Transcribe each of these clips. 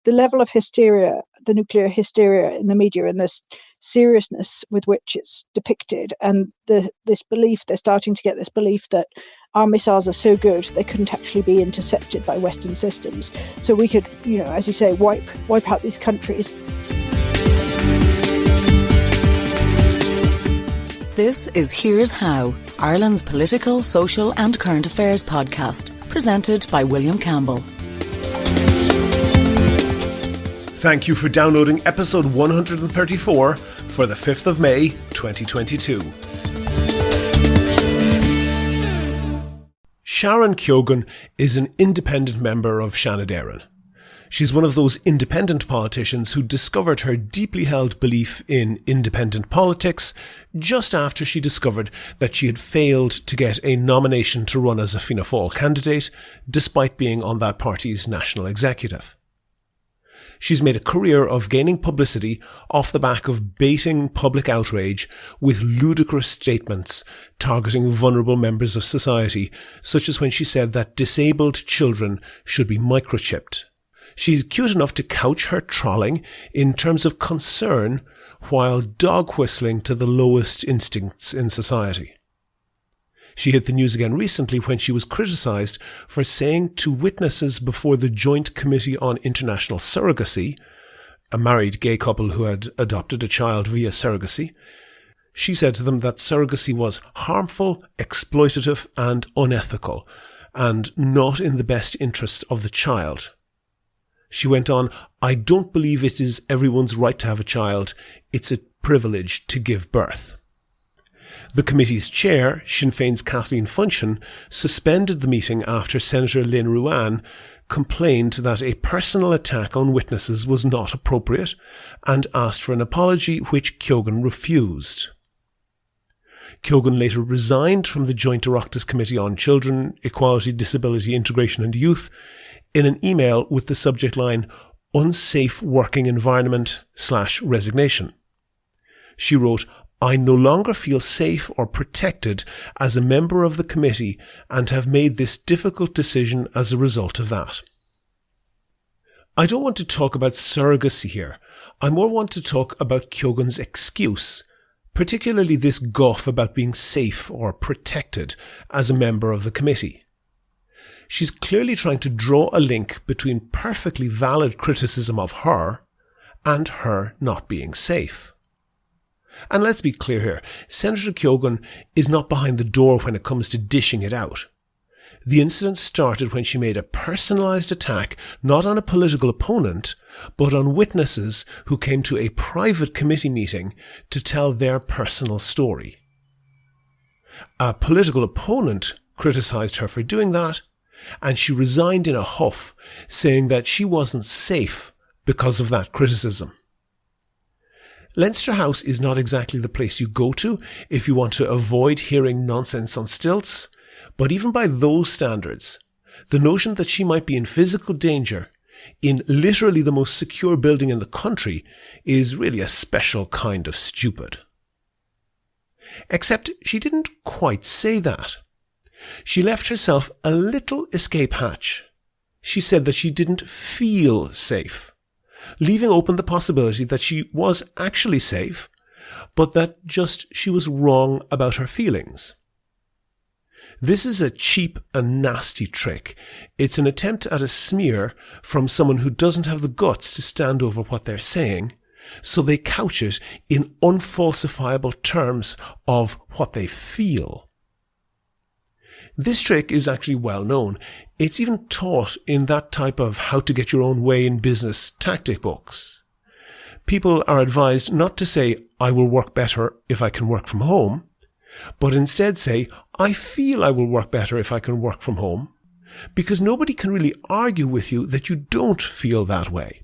the level of hysteria, the nuclear hysteria in the media, and this seriousness with which it's depicted, and this belief, they're starting to get this belief that our missiles are so good they couldn't actually be intercepted by Western systems. So we could, as you say, wipe out these countries. This is Here's How, Ireland's political, social and current affairs podcast, presented by William Campbell. Thank you for downloading episode 134 for the 5th of May, 2022. Sharon Keogan is an independent member of Seanad Éireann. She's one of those independent politicians who discovered her deeply held belief in independent politics just after she discovered that she had failed to get a nomination to run as a Fianna Fáil candidate, despite being on that party's national executive. She's made a career of gaining publicity off the back of baiting public outrage with ludicrous statements targeting vulnerable members of society, such as when she said that disabled children should be microchipped. She's cute enough to couch her trolling in terms of concern while dog whistling to the lowest instincts in society. She hit the news again recently when she was criticised for saying to witnesses before the Joint Committee on International Surrogacy, a married gay couple who had adopted a child via surrogacy, she said to them that surrogacy was harmful, exploitative and unethical, and not in the best interests of the child. She went on, "I don't believe it is everyone's right to have a child. It's a privilege to give birth." The committee's chair, Sinn Féin's Kathleen Funchion, suspended the meeting after Senator Lynn Ruane complained that a personal attack on witnesses was not appropriate and asked for an apology, which Keogan refused. Keogan later resigned from the Joint Oireachtas Committee on Children, Equality, Disability, Integration and Youth in an email with the subject line, "Unsafe Working Environment/Resignation." She wrote, "I no longer feel safe or protected as a member of the committee and have made this difficult decision as a result of that." I don't want to talk about surrogacy here. I more want to talk about Keogan's excuse, particularly this guff about being safe or protected as a member of the committee. She's clearly trying to draw a link between perfectly valid criticism of her and her not being safe. And let's be clear here, Senator Keogan is not behind the door when it comes to dishing it out. The incident started when she made a personalised attack not on a political opponent, but on witnesses who came to a private committee meeting to tell their personal story. A political opponent criticised her for doing that, and she resigned in a huff, saying that she wasn't safe because of that criticism. Leinster House is not exactly the place you go to if you want to avoid hearing nonsense on stilts, but even by those standards, the notion that she might be in physical danger in literally the most secure building in the country is really a special kind of stupid. Except she didn't quite say that. She left herself a little escape hatch. She said that she didn't feel safe, leaving open the possibility that she was actually safe, but that just she was wrong about her feelings. This is a cheap and nasty trick. It's an attempt at a smear from someone who doesn't have the guts to stand over what they're saying, so they couch it in unfalsifiable terms of what they feel. This trick is actually well known. It's even taught in that type of how to get your own way in business tactic books. People are advised not to say, "I will work better if I can work from home," but instead say, "I feel I will work better if I can work from home," because nobody can really argue with you that you don't feel that way.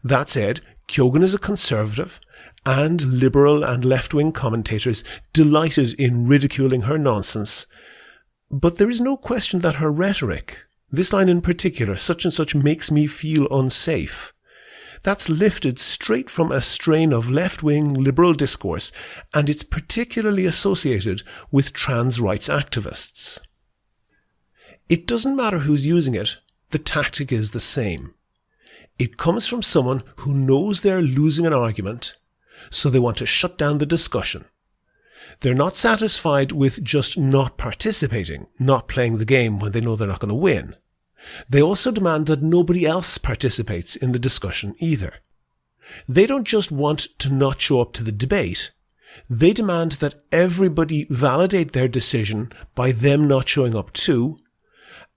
That said, Keogan is a conservative, and liberal and left-wing commentators delighted in ridiculing her nonsense. But there is no question that her rhetoric, this line in particular, "such and such makes me feel unsafe," that's lifted straight from a strain of left-wing liberal discourse, and it's particularly associated with trans rights activists. It doesn't matter who's using it, the tactic is the same. It comes from someone who knows they're losing an argument, so they want to shut down the discussion. They're not satisfied with just not participating, not playing the game when they know they're not going to win. They also demand that nobody else participates in the discussion either. They don't just want to not show up to the debate. They demand that everybody validate their decision by them not showing up too.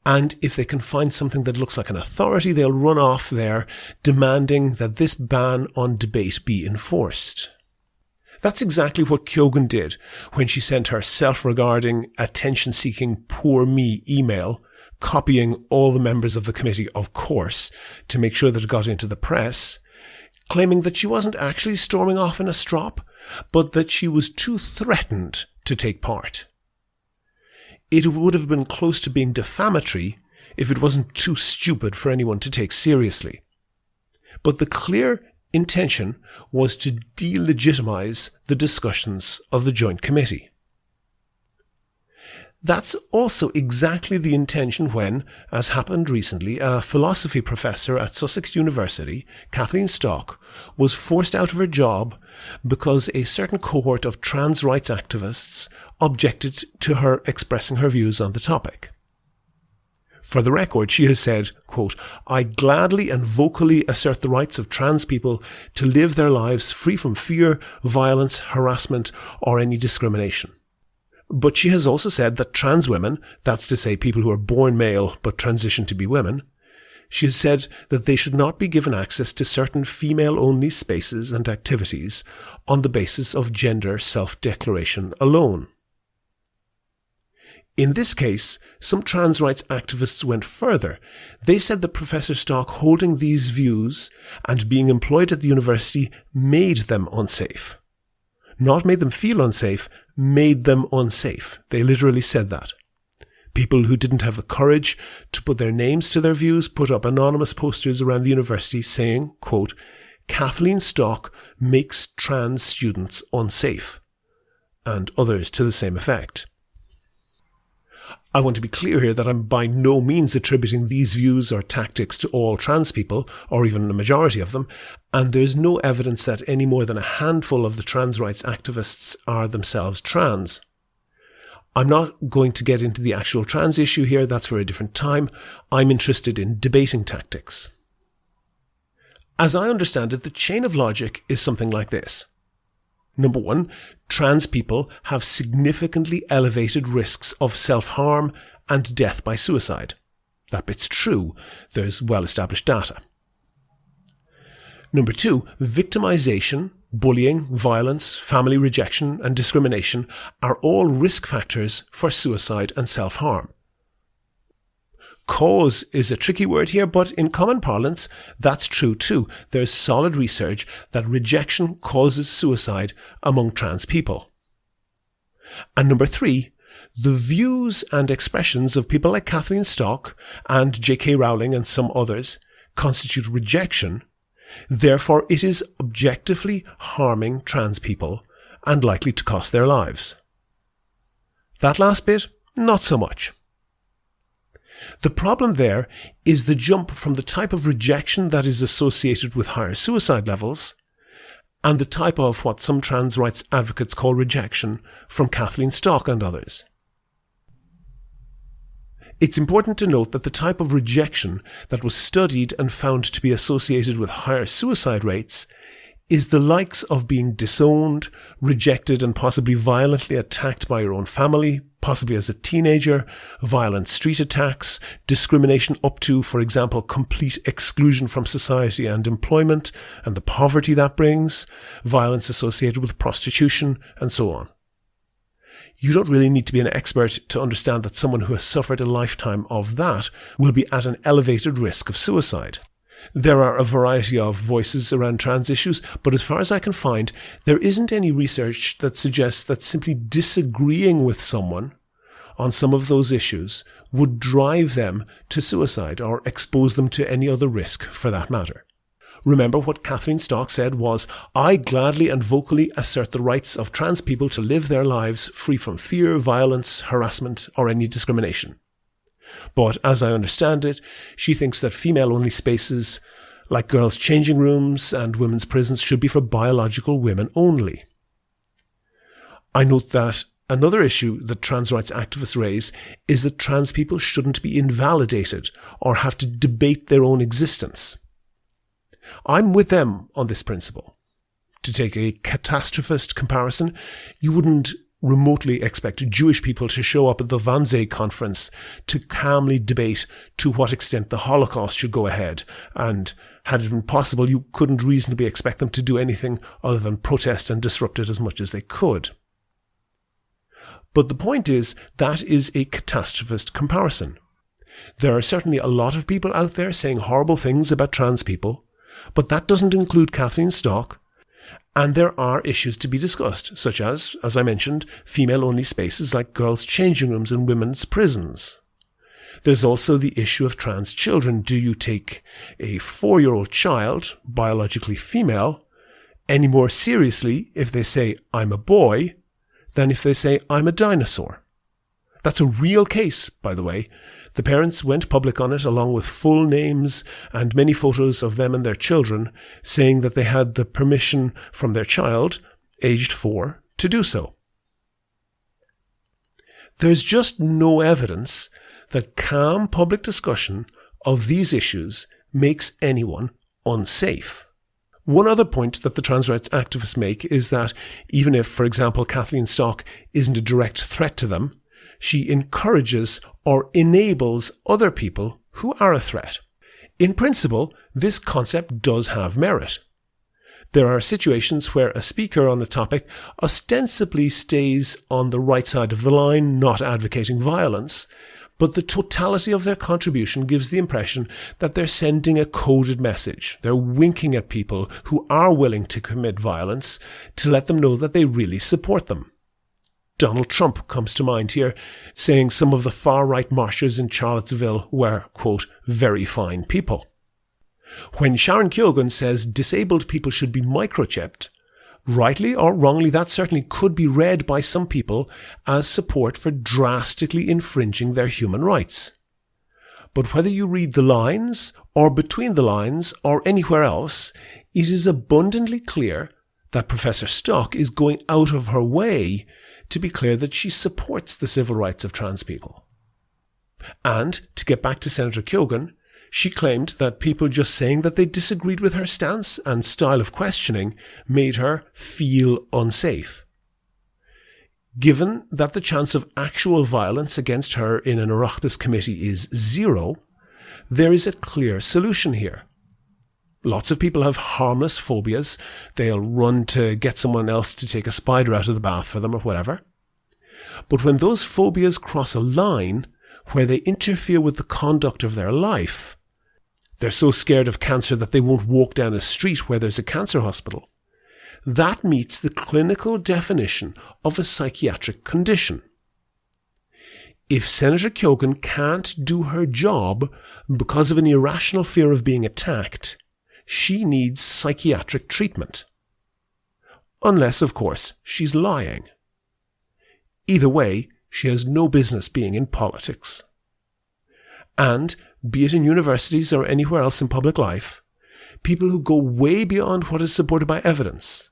And if they can find something that looks like an authority, they'll run off there demanding that this ban on debate be enforced. That's exactly what Keogan did when she sent her self-regarding, attention-seeking poor me email, copying all the members of the committee, of course, to make sure that it got into the press, claiming that she wasn't actually storming off in a strop, but that she was too threatened to take part. It would have been close to being defamatory if it wasn't too stupid for anyone to take seriously. But the clear intention was to delegitimize the discussions of the Joint Committee. That's also exactly the intention when, as happened recently, a philosophy professor at Sussex University, Kathleen Stock, was forced out of her job because a certain cohort of trans rights activists objected to her expressing her views on the topic. For the record, she has said, quote, "I gladly and vocally assert the rights of trans people to live their lives free from fear, violence, harassment, or any discrimination." But she has also said that trans women, that's to say people who are born male but transition to be women, she has said that they should not be given access to certain female-only spaces and activities on the basis of gender self-declaration alone. In this case, some trans rights activists went further. They said that Professor Stock holding these views and being employed at the university made them unsafe. Not made them feel unsafe, made them unsafe. They literally said that. People who didn't have the courage to put their names to their views put up anonymous posters around the university saying, quote, "Kathleen Stock makes trans students unsafe," and others to the same effect. I want to be clear here that I'm by no means attributing these views or tactics to all trans people, or even a majority of them, and there's no evidence that any more than a handful of the trans rights activists are themselves trans. I'm not going to get into the actual trans issue here, that's for a different time. I'm interested in debating tactics. As I understand it, the chain of logic is something like this. Number one, trans people have significantly elevated risks of self-harm and death by suicide. That bit's true. There's well-established data. Number two, victimization, bullying, violence, family rejection, and discrimination are all risk factors for suicide and self-harm. Cause is a tricky word here, but in common parlance, that's true too. There's solid research that rejection causes suicide among trans people. And number three, the views and expressions of people like Kathleen Stock and J.K. Rowling and some others constitute rejection. Therefore, it is objectively harming trans people and likely to cost their lives. That last bit, not so much. The problem there is the jump from the type of rejection that is associated with higher suicide levels and the type of what some trans rights advocates call rejection from Kathleen Stock and others. It's important to note that the type of rejection that was studied and found to be associated with higher suicide rates is the likes of being disowned, rejected and possibly violently attacked by your own family, possibly as a teenager, violent street attacks, discrimination up to, for example, complete exclusion from society and employment and the poverty that brings, violence associated with prostitution, and so on. You don't really need to be an expert to understand that someone who has suffered a lifetime of that will be at an elevated risk of suicide. There are a variety of voices around trans issues, but as far as I can find, there isn't any research that suggests that simply disagreeing with someone on some of those issues would drive them to suicide or expose them to any other risk for that matter. Remember what Kathleen Stock said was, "I gladly and vocally assert the rights of trans people to live their lives free from fear, violence, harassment, or any discrimination." But as I understand it, she thinks that female-only spaces like girls' changing rooms and women's prisons, should be for biological women only. I note that another issue that trans rights activists raise is that trans people shouldn't be invalidated or have to debate their own existence. I'm with them on this principle. To take a catastrophist comparison, you wouldn't remotely expect Jewish people to show up at the Wannsee conference to calmly debate to what extent the Holocaust should go ahead, and had it been possible, you couldn't reasonably expect them to do anything other than protest and disrupt it as much as they could. But the point is, that is a catastrophist comparison. There are certainly a lot of people out there saying horrible things about trans people, but that doesn't include Kathleen Stock, and there are issues to be discussed, such as I mentioned, female-only spaces like girls' changing rooms and women's prisons. There's also the issue of trans children. Do you take a 4-year-old child, biologically female, any more seriously if they say, "I'm a boy," than if they say, "I'm a dinosaur"? That's a real case, by the way. The parents went public on it, along with full names and many photos of them and their children, saying that they had the permission from their child, aged 4, to do so. There's just no evidence that calm public discussion of these issues makes anyone unsafe. One other point that the trans rights activists make is that even if, for example, Kathleen Stock isn't a direct threat to them, she encourages or enables other people who are a threat. In principle, this concept does have merit. There are situations where a speaker on a topic ostensibly stays on the right side of the line, not advocating violence, but the totality of their contribution gives the impression that they're sending a coded message. They're winking at people who are willing to commit violence to let them know that they really support them. Donald Trump comes to mind here, saying some of the far-right marchers in Charlottesville were, quote, very fine people. When Sharon Keogan says disabled people should be microchipped, rightly or wrongly, that certainly could be read by some people as support for drastically infringing their human rights. But whether you read the lines, or between the lines, or anywhere else, it is abundantly clear that Professor Stock is going out of her way to be clear that she supports the civil rights of trans people. And, to get back to Senator Keogan, she claimed that people just saying that they disagreed with her stance and style of questioning made her feel unsafe. Given that the chance of actual violence against her in an Oireachtas committee is 0, there is a clear solution here. Lots of people have harmless phobias. They'll run to get someone else to take a spider out of the bath for them or whatever. But when those phobias cross a line where they interfere with the conduct of their life, they're so scared of cancer that they won't walk down a street where there's a cancer hospital, that meets the clinical definition of a psychiatric condition. If Senator Keogan can't do her job because of an irrational fear of being attacked, she needs psychiatric treatment. Unless, of course, she's lying. Either way, she has no business being in politics. And, be it in universities or anywhere else in public life, people who go way beyond what is supported by evidence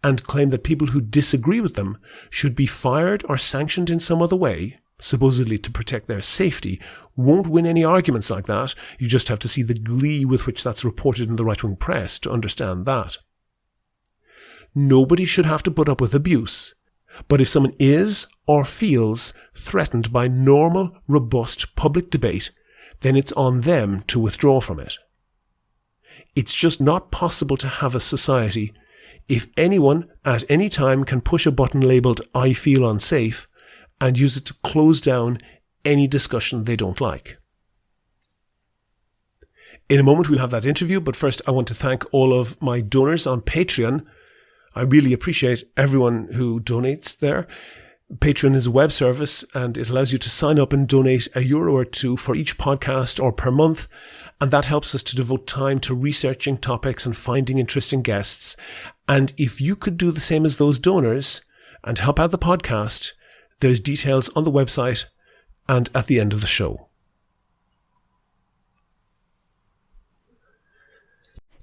and claim that people who disagree with them should be fired or sanctioned in some other way, supposedly to protect their safety, won't win any arguments like that. You just have to see the glee with which that's reported in the right-wing press to understand that. Nobody should have to put up with abuse, but if someone is or feels threatened by normal, robust public debate, then it's on them to withdraw from it. It's just not possible to have a society if anyone at any time can push a button labelled "I feel unsafe" and use it to close down any discussion they don't like. In a moment we'll have that interview, but first I want to thank all of my donors on Patreon. I really appreciate everyone who donates there. Patreon is a web service and it allows you to sign up and donate €1 or €2 for each podcast or per month, and that helps us to devote time to researching topics and finding interesting guests. And if you could do the same as those donors and help out the podcast, there's details on the website and at the end of the show.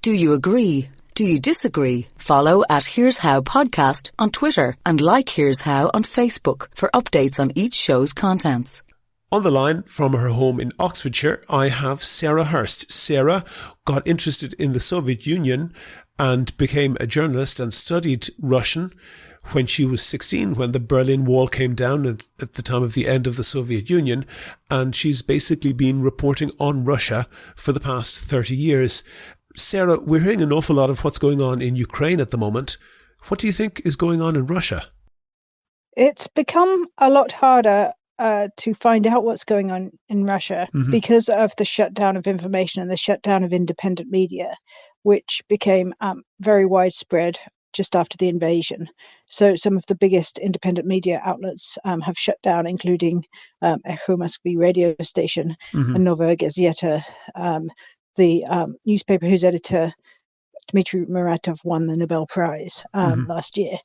Do you agree? Do you disagree? Follow at Here's How Podcast on Twitter and like Here's How on Facebook for updates on each show's contents. On the line from her home in Oxfordshire, I have Sarah Hurst. Sarah got interested in the Soviet Union and became a journalist and studied Russian when she was 16, when the Berlin Wall came down at the time of the end of the Soviet Union. And she's basically been reporting on Russia for the past 30 years. Sarah, we're hearing an awful lot of what's going on in Ukraine at the moment. What do you think is going on in Russia? It's become a lot harder to find out what's going on in Russia because of the shutdown of information and the shutdown of independent media, which became very widespread just after the invasion. So some of the biggest independent media outlets have shut down, including Echo Moskvy radio station and Novaya Gazeta, the newspaper whose editor, Dmitry Muratov, won the Nobel Prize last year.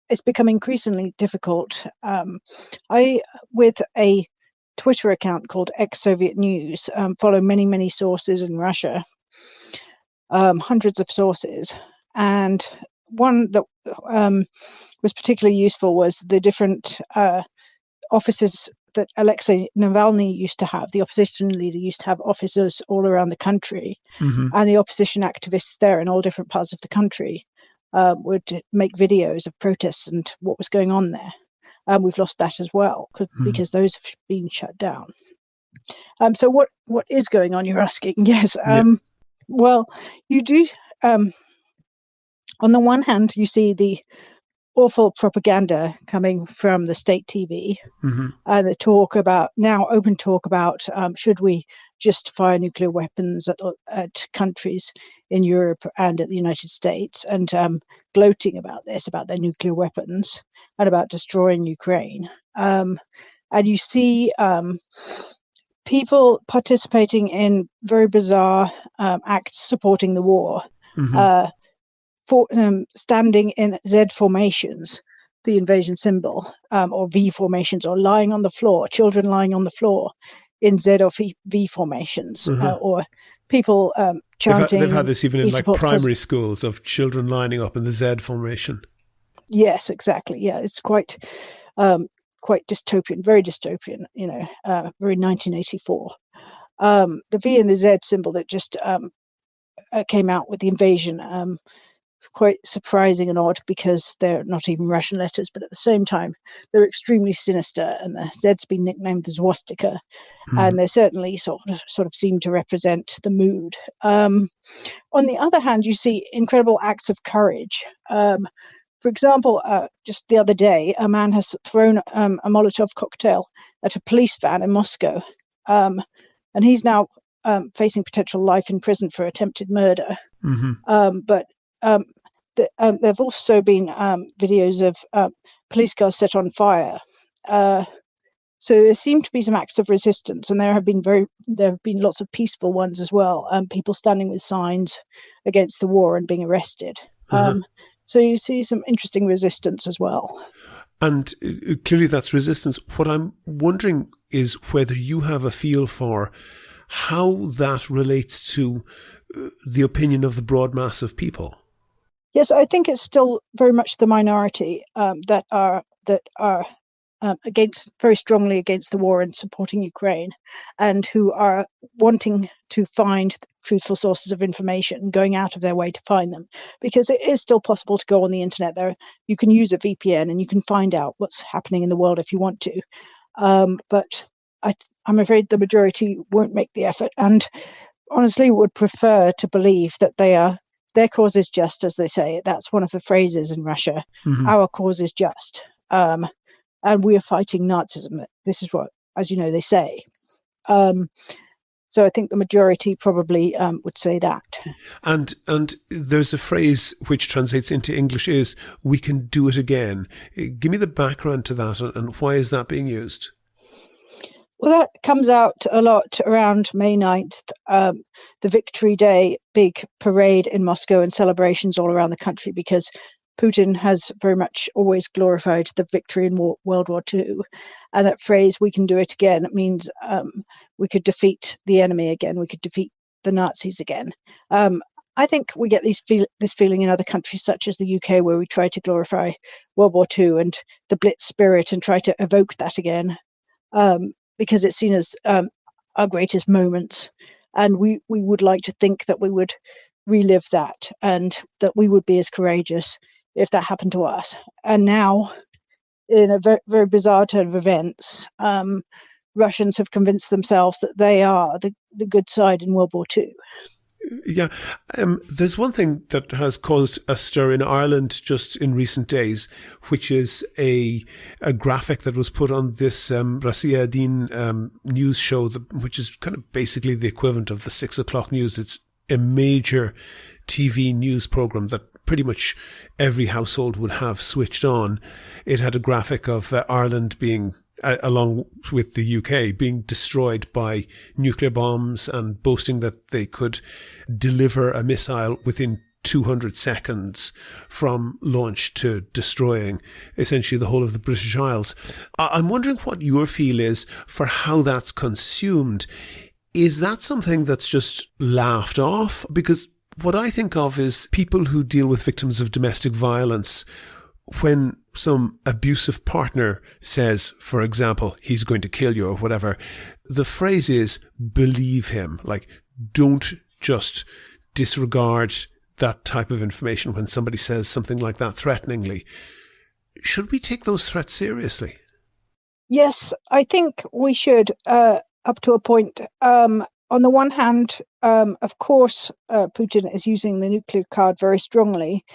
It's become increasingly difficult. I, with a Twitter account called Ex-Soviet News, follow many, many sources in Russia, hundreds of sources. And one that was particularly useful was the different offices that Alexei Navalny used to have. The opposition leader used to have offices all around the country, and the opposition activists there in all different parts of the country would make videos of protests and what was going on there. We've lost that as well because those have been shut down. So what is going on, you're asking? Yes. Well, you do. On the one hand, you see the awful propaganda coming from the state TV, and the talk about now open talk about should we just fire nuclear weapons at countries in Europe and at the United States, and gloating about this, about their nuclear weapons and about destroying Ukraine. And you see people participating in very bizarre acts supporting the war. Standing in Z formations, the invasion symbol, or V formations, or lying on the floor, children lying on the floor in Z or V formations, or people chanting. They've had this even in like primary schools, of children lining up in the Z formation. Yes, exactly. Yeah, it's quite dystopian, very dystopian. Very 1984. The V and the Z symbol that just came out with the invasion. Quite surprising and odd because they're not even Russian letters, but at the same time they're extremely sinister, and the Z's been nicknamed the swastika, and they certainly sort of seem to represent the mood. On the other hand, you see incredible acts of courage. For example, just the other day, a man has thrown a Molotov cocktail at a police van in Moscow, and he's now facing potential life in prison for attempted murder. But there have also been videos of police cars set on fire. So there seem to be some acts of resistance, and there have been lots of peaceful ones as well. People standing with signs against the war and being arrested. So you see some interesting resistance as well. And clearly that's resistance. What I'm wondering is whether you have a feel for how that relates to the opinion of the broad mass of people. Yes, I think it's still very much the minority that are very strongly against the war and supporting Ukraine, and who are wanting to find truthful sources of information, going out of their way to find them, because it is still possible to go on the internet. There, you can use a VPN and you can find out what's happening in the world if you want to. But I'm afraid the majority won't make the effort, and honestly would prefer to believe that their cause is just, as they say. That's one of the phrases in Russia. Our cause is just. And we are fighting Nazism. This is what, as you know, they say. So I think the majority probably would say that. And there's a phrase which translates into English is, we can do it again. Give me the background to that, and why is that being used? Well, that comes out a lot around May 9th, the Victory Day big parade in Moscow and celebrations all around the country, because Putin has very much always glorified the victory in World War II. And that phrase, we can do it again, it means we could defeat the enemy again, we could defeat the Nazis again. I think we get this feeling in other countries such as the UK, where we try to glorify World War II and the Blitz spirit and try to evoke that again, because it's seen as our greatest moments. And we would like to think that we would relive that and that we would be as courageous if that happened to us. And now, in a very, very bizarre turn of events, Russians have convinced themselves that they are the good side in World War II. Yeah, there's one thing that has caused a stir in Ireland just in recent days, which is a graphic that was put on this Seanad news show, which is kind of basically the equivalent of the 6 o'clock news. It's a major TV news program that pretty much every household would have switched on. It had a graphic of Ireland being, along with the UK, being destroyed by nuclear bombs and boasting that they could deliver a missile within 200 seconds from launch to destroying essentially the whole of the British Isles. I'm wondering what your feel is for how that's consumed. Is that something that's just laughed off? Because what I think of is people who deal with victims of domestic violence. When some abusive partner says, for example, he's going to kill you or whatever, the phrase is, believe him. Like, don't just disregard that type of information when somebody says something like that threateningly. Should we take those threats seriously? Yes, I think we should, up to a point. On the one hand, of course, Putin is using the nuclear card very strongly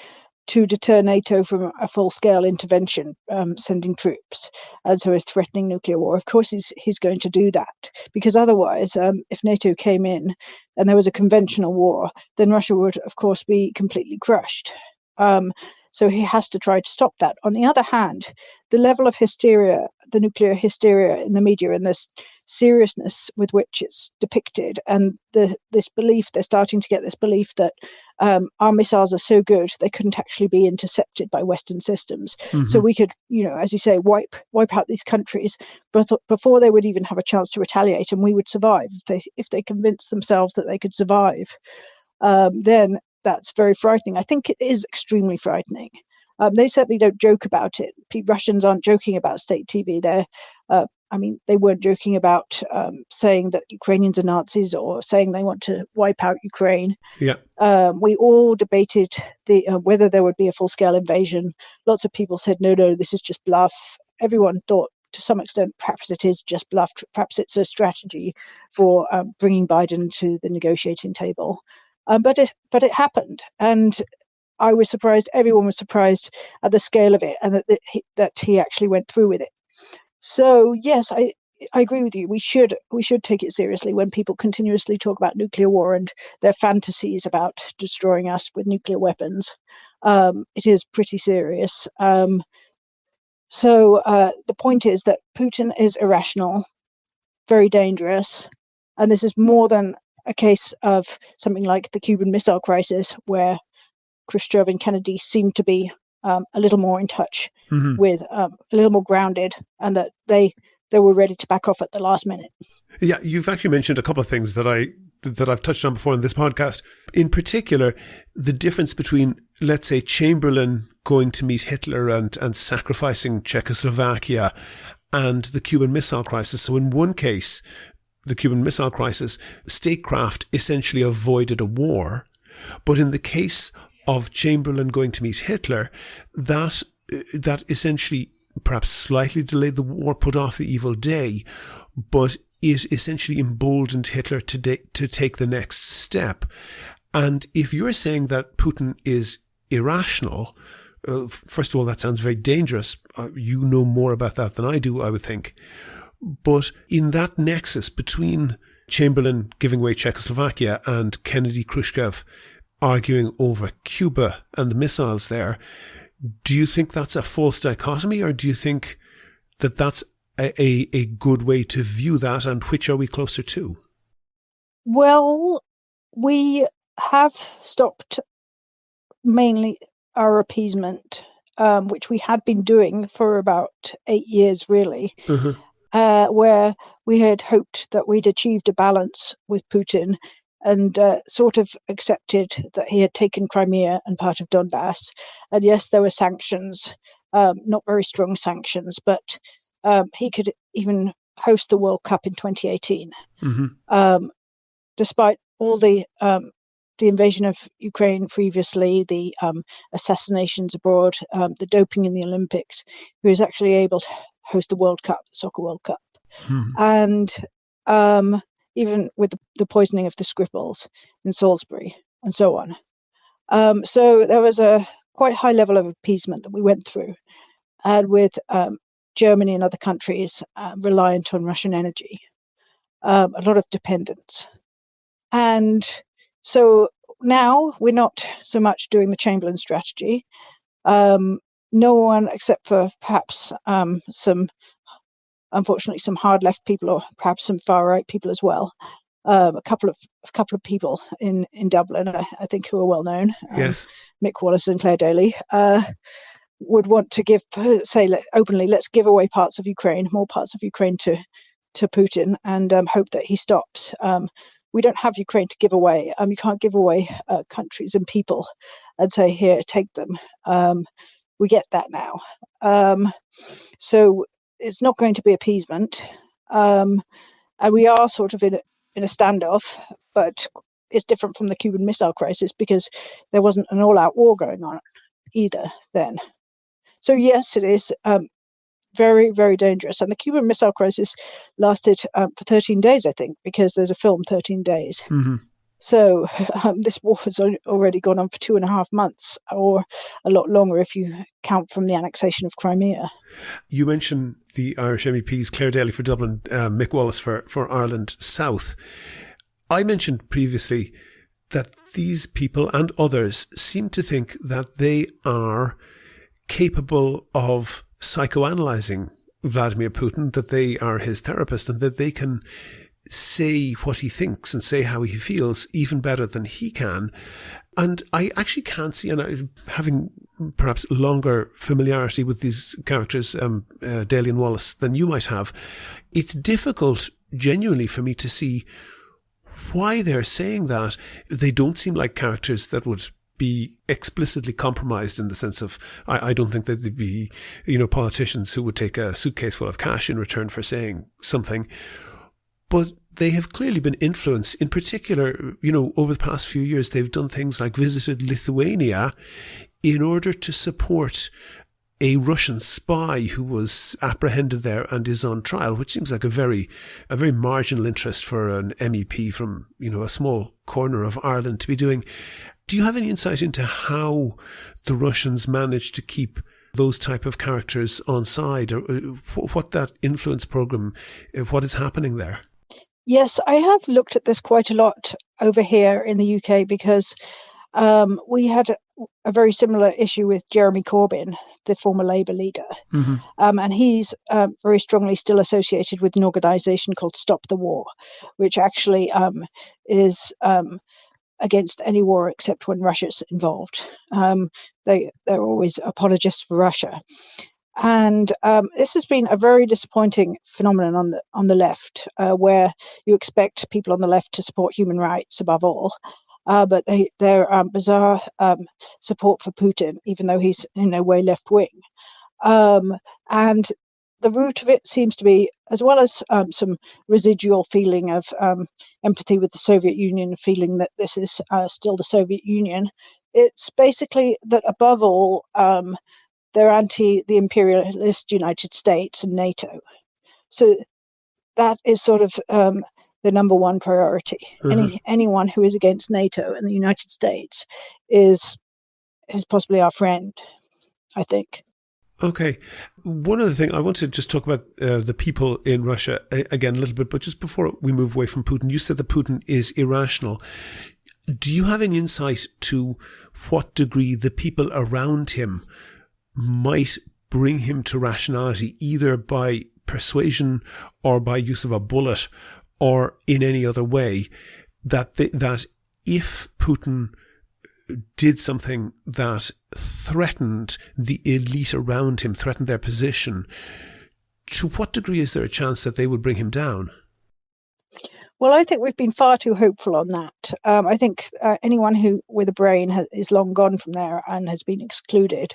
to deter NATO from a full-scale intervention, sending troops, and so is threatening nuclear war. Of course, he's going to do that, because otherwise, if NATO came in and there was a conventional war, then Russia would, of course, be completely crushed. So he has to try to stop that. On the other hand, the level of hysteria, the nuclear hysteria in the media, and this seriousness with which it's depicted, and this belief, they're starting to get this belief that our missiles are so good they couldn't actually be intercepted by Western systems. Mm-hmm. So we could, as you say, wipe out these countries before they would even have a chance to retaliate, and we would survive if they convinced themselves that they could survive. Then that's very frightening. I think it is extremely frightening. They certainly don't joke about it. Russians aren't joking about state TV. They weren't joking about saying that Ukrainians are Nazis or saying they want to wipe out Ukraine. Yeah. We all debated whether there would be a full-scale invasion. Lots of people said, no, this is just bluff. Everyone thought, to some extent, perhaps it is just bluff. Perhaps it's a strategy for bringing Biden to the negotiating table. But it happened, and I was surprised. Everyone was surprised at the scale of it, and that he actually went through with it. So yes, I agree with you. We should take it seriously when people continuously talk about nuclear war and their fantasies about destroying us with nuclear weapons. It is pretty serious. So the point is that Putin is irrational, very dangerous, and this is more than a case of something like the Cuban Missile Crisis, where Khrushchev and Kennedy seemed to be a little more in touch, mm-hmm. with a little more grounded, and that they were ready to back off at the last minute. Yeah, you've actually mentioned a couple of things that I've touched on before in this podcast. In particular, the difference between, let's say, Chamberlain going to meet Hitler and sacrificing Czechoslovakia, and the Cuban Missile Crisis. So in one case, the Cuban Missile Crisis, statecraft essentially avoided a war. But in the case of Chamberlain going to meet Hitler, that essentially perhaps slightly delayed the war, put off the evil day, but it essentially emboldened Hitler to take the next step. And if you're saying that Putin is irrational, first of all, that sounds very dangerous. You know more about that than I do, I would think. But in that nexus between Chamberlain giving away Czechoslovakia and Kennedy, Khrushchev arguing over Cuba and the missiles there, do you think that's a false dichotomy, or do you think that that's a good way to view that, and which are we closer to? Well, we have stopped mainly our appeasement, which we had been doing for about 8 years, really. Mm-hmm. Where we had hoped that we'd achieved a balance with Putin, and sort of accepted that he had taken Crimea and part of Donbass. And yes, there were sanctions, not very strong sanctions, but he could even host the World Cup in 2018, despite all the invasion of Ukraine previously, the assassinations abroad, the doping in the Olympics. He was actually able to host the World Cup, the Soccer World Cup. And even with the poisoning of the Skripals in Salisbury and so on. So there was a quite high level of appeasement that we went through, and with Germany and other countries reliant on Russian energy, a lot of dependence. And so now we're not so much doing the Chamberlain strategy. No one, except for perhaps unfortunately some hard left people, or perhaps some far right people as well. A couple of people in Dublin, I think, who are well known. Yes, Mick Wallace and Claire Daly would want to say openly, let's give away parts of Ukraine, more parts of Ukraine to Putin, and hope that he stops. We don't have Ukraine to give away. You can't give away countries and people and say, here, take them. We get that now. So it's not going to be appeasement. And we are sort of in a standoff, but it's different from the Cuban Missile Crisis because there wasn't an all-out war going on either then. So yes, it is very, very dangerous. And the Cuban Missile Crisis lasted for 13 days, I think, because there's a film, 13 Days. So this war has already gone on for 2.5 months, or a lot longer if you count from the annexation of Crimea. You mentioned the Irish MEPs, Claire Daly for Dublin, Mick Wallace for Ireland South. I mentioned previously that these people and others seem to think that they are capable of psychoanalyzing Vladimir Putin, that they are his therapist, and that they can say what he thinks and say how he feels even better than he can. And I actually can't see, and having perhaps longer familiarity with these characters, Daly and Wallace, than you might have, it's difficult genuinely for me to see why they're saying that. They don't seem like characters that would be explicitly compromised in the sense of, I don't think that they'd be, politicians who would take a suitcase full of cash in return for saying something. But they have clearly been influenced. In particular, over the past few years, they've done things like visited Lithuania in order to support a Russian spy who was apprehended there and is on trial, which seems like a very marginal interest for an MEP from, a small corner of Ireland to be doing. Do you have any insight into how the Russians managed to keep those type of characters on side, or what that influence program, what is happening there? Yes, I have looked at this quite a lot over here in the UK because we had a very similar issue with Jeremy Corbyn, the former Labour leader. And he's very strongly still associated with an organisation called Stop the War, which actually is against any war except when Russia's involved. They're always apologists for Russia. And this has been a very disappointing phenomenon on the left, where you expect people on the left to support human rights above all, but their bizarre support for Putin, even though he's in no way left wing. And the root of it seems to be, as well as some residual feeling of empathy with the Soviet Union, feeling that this is still the Soviet Union, it's basically that above all, they're anti the imperialist United States and NATO. So that is sort of the number one priority. Anyone who is against NATO and the United States is possibly our friend, I think. Okay. One other thing, I want to just talk about the people in Russia again a little bit, but just before we move away from Putin, you said that Putin is irrational. Do you have any insight to what degree the people around him might bring him to rationality, either by persuasion or by use of a bullet or in any other way, that if Putin did something that threatened the elite around him, threatened their position, to what degree is there a chance that they would bring him down? Well, I think we've been far too hopeful on that. I think anyone who with a brain is long gone from there and has been excluded.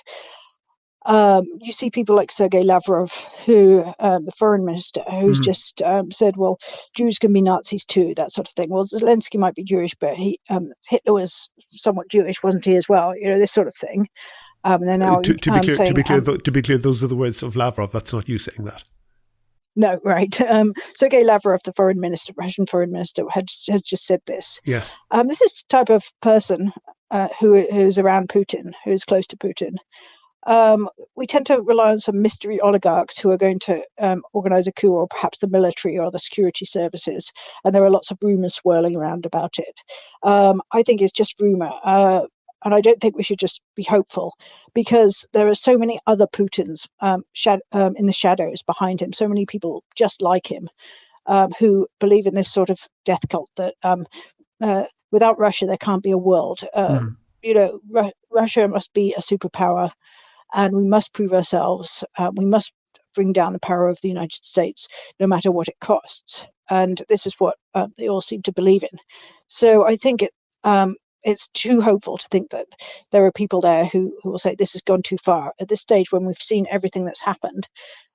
You see people like Sergei Lavrov, who the foreign minister, who's just said, "Well, Jews can be Nazis too," that sort of thing. Well, Zelensky might be Jewish, but Hitler was somewhat Jewish, wasn't he, as well? This sort of thing. And then now, to be clear, those are the words of Lavrov. That's not you saying that. No, right. Sergei Lavrov, the foreign minister, Russian foreign minister, has just said this. Yes. This is the type of person who's around Putin, who's close to Putin. We tend to rely on some mystery oligarchs who are going to organize a coup, or perhaps the military or the security services. And there are lots of rumors swirling around about it. I think it's just rumor. And I don't think we should just be hopeful, because there are so many other Putins in the shadows behind him, so many people just like him who believe in this sort of death cult that without Russia, there can't be a world. Russia must be a superpower, and we must prove ourselves. We must bring down the power of the United States, no matter what it costs. And this is what they all seem to believe in. So I think it's too hopeful to think that there are people there who will say this has gone too far. At this stage, when we've seen everything that's happened,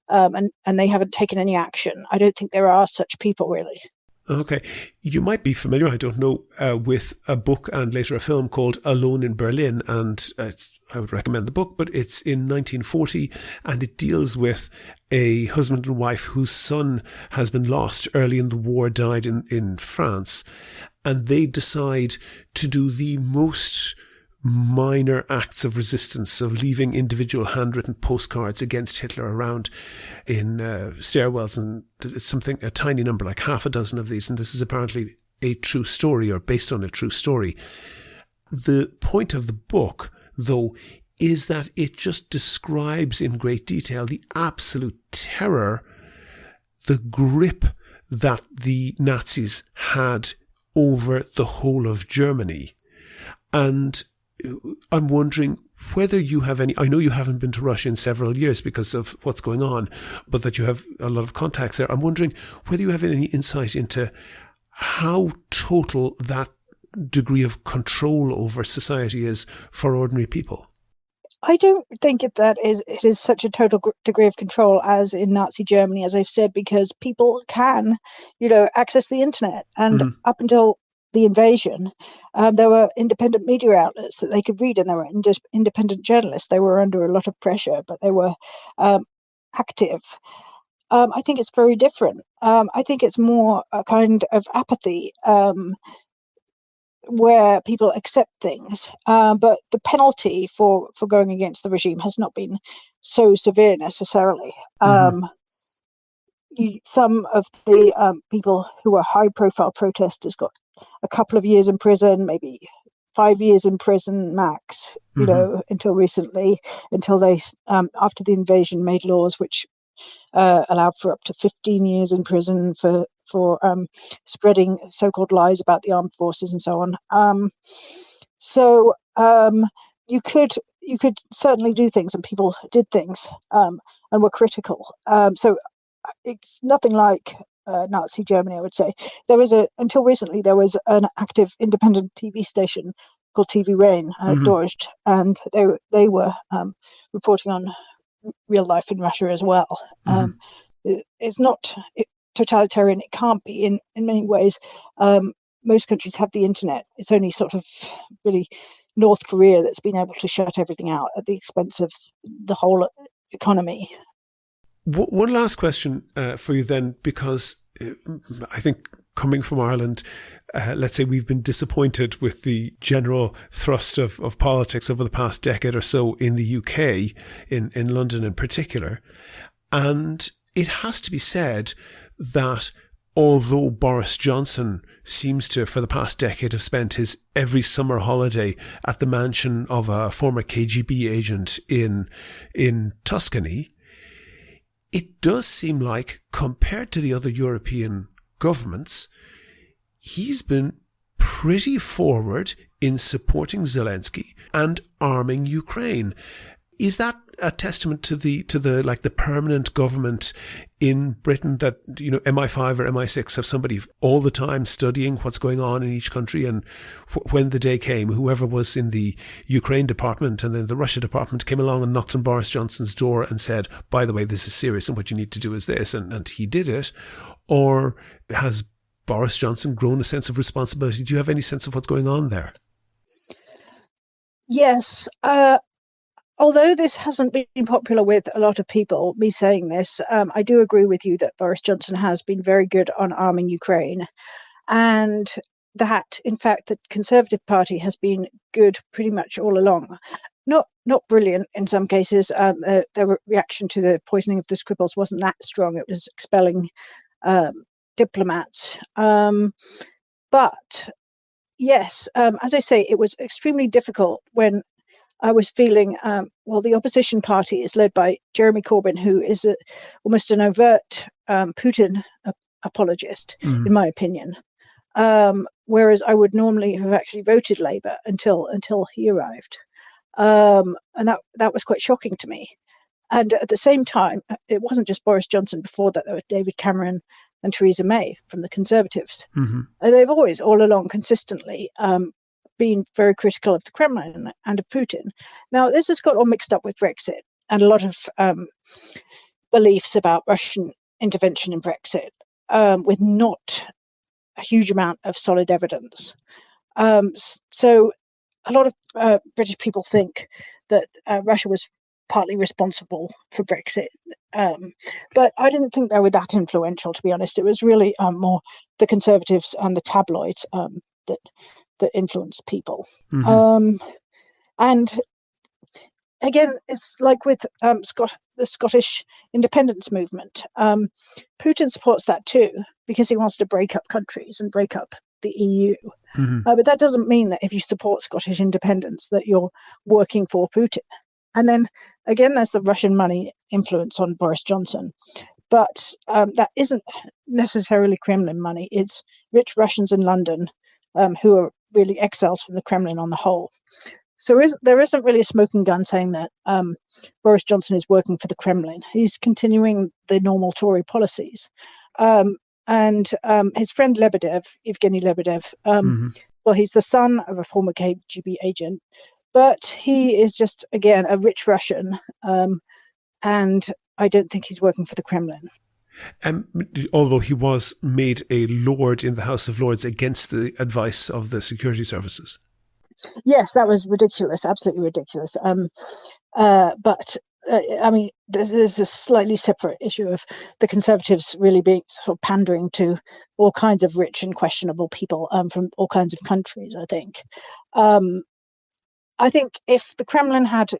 and they haven't taken any action, I don't think there are such people, really. Okay. You might be familiar, I don't know, with a book and later a film called Alone in Berlin. And I would recommend the book, but it's in 1940 and it deals with a husband and wife whose son has been lost early in the war, died in France. And they decide to do the most minor acts of resistance, of leaving individual handwritten postcards against Hitler around in stairwells, and it's a tiny number, like half a dozen of these. And this is apparently a true story, or based on a true story. The point of the book, though, is that it just describes in great detail the absolute terror, the grip that the Nazis had over the whole of Germany. And I'm wondering whether you have any, I know you haven't been to Russia in several years because of what's going on, but that you have a lot of contacts there. I'm wondering whether you have any insight into how total that degree of control over society is for ordinary people. I don't think it is such a total degree of control as in Nazi Germany, as I've said, because people can, access the internet. And up until the invasion, there were independent media outlets that they could read, and there were independent journalists. They were under a lot of pressure, but they were active. I think it's very different. I think it's more a kind of apathy, where people accept things, but the penalty for going against the regime has not been so severe necessarily. Some of the people who were high-profile protesters got a couple of years in prison, maybe 5 years in prison max, until recently, until they, after the invasion, made laws which allowed for up to 15 years in prison for spreading so-called lies about the armed forces and so on. So you could certainly do things, and people did things and were critical. So it's nothing like Nazi Germany, I would say. Until recently, there was an active independent TV station called TV Rain, Deutscht, and they were reporting on real life in Russia as well. It's not totalitarian. It can't be in many ways. Most countries have the internet. It's only sort of really North Korea that's been able to shut everything out at the expense of the whole economy. One last question for you then, because I think coming from Ireland, let's say we've been disappointed with the general thrust of politics over the past decade or so in the UK, in London in particular. And it has to be said that although Boris Johnson seems to, for the past decade, have spent his every summer holiday at the mansion of a former KGB agent in Tuscany, it does seem like, compared to the other European governments, he's been pretty forward in supporting Zelensky and arming Ukraine. Is that a testament to the permanent government in Britain that, MI5 or MI6 have somebody all the time studying what's going on in each country, and when the day came, whoever was in the Ukraine department and then the Russia department came along and knocked on Boris Johnson's door and said, by the way, this is serious and what you need to do is this, and he did it? Or has Boris Johnson grown a sense of responsibility? Do you have any sense of what's going on there? Yes. Although this hasn't been popular with a lot of people, me saying this, I do agree with you that Boris Johnson has been very good on arming Ukraine, and that, in fact, the Conservative Party has been good pretty much all along. Not brilliant in some cases. Their reaction to the poisoning of the Skripals wasn't that strong. It was expelling diplomats. But yes, as I say, it was extremely difficult when I was feeling, the opposition party is led by Jeremy Corbyn, who is almost an overt Putin apologist, in my opinion. Whereas I would normally have actually voted Labour until he arrived. And that was quite shocking to me. And at the same time, it wasn't just Boris Johnson. Before that, there was David Cameron and Theresa May from the Conservatives. Mm-hmm. And they've always, all along, consistently been very critical of the Kremlin and of Putin. Now, this has got all mixed up with Brexit and a lot of beliefs about Russian intervention in Brexit with not a huge amount of solid evidence. So a lot of British people think that Russia was partly responsible for Brexit. But I didn't think they were that influential, to be honest. It was really more the Conservatives and the tabloids that influenced people. Mm-hmm. And again, it's like with the Scottish independence movement. Putin supports that too, because he wants to break up countries and break up the EU. Mm-hmm. But that doesn't mean that if you support Scottish independence that you're working for Putin. And then again, there's the Russian money influence on Boris Johnson. But that isn't necessarily Kremlin money. It's rich Russians in London who are really exiles from the Kremlin on the whole. So there isn't really a smoking gun saying that Boris Johnson is working for the Kremlin. He's continuing the normal Tory policies. And his friend Evgeny Lebedev, he's the son of a former KGB agent, but he is just, again, a rich Russian, and I don't think he's working for the Kremlin. Although he was made a lord in the House of Lords against the advice of the security services. Yes, that was ridiculous, absolutely ridiculous. But there's a slightly separate issue of the Conservatives really being sort of pandering to all kinds of rich and questionable people from all kinds of countries, I think. I think if the Kremlin had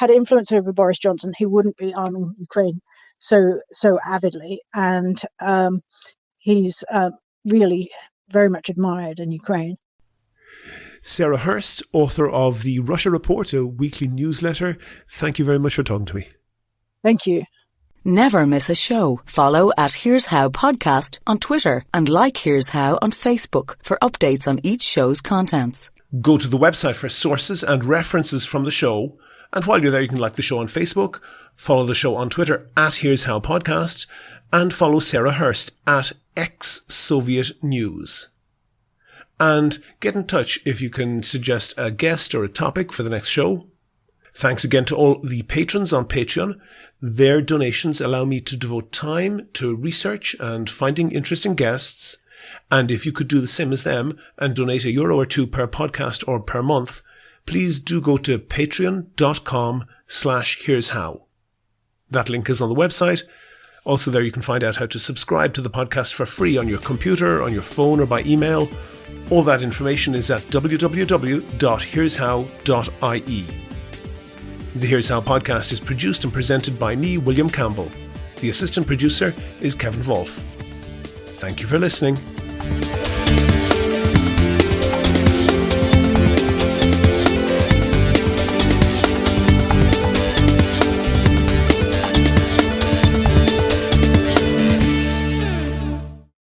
influence over Boris Johnson, he wouldn't be arming Ukraine so avidly, and he's really very much admired in Ukraine. Sarah Hurst, author of The Russia Report, a weekly newsletter. Thank you very much for talking to me. Thank you. Never miss a show. Follow at Here's How Podcast on Twitter and like Here's How on Facebook for updates on each show's contents. Go to the website for sources and references from the show. And while you're there, you can like the show on Facebook, follow the show on Twitter at Here's How Podcast, and follow Sarah Hurst at Ex-Soviet News. And get in touch if you can suggest a guest or a topic for the next show. Thanks again to all the patrons on Patreon. Their donations allow me to devote time to research and finding interesting guests. And if you could do the same as them and donate €1 or €2 per podcast or per month, please do go to patreon.com/here'show. That link is on the website. Also there you can find out how to subscribe to the podcast for free on your computer, on your phone, or by email. All that information is at www.here'show.ie. The Here's How podcast is produced and presented by me, William Campbell. The assistant producer is Kevin Wolf. Thank you for listening.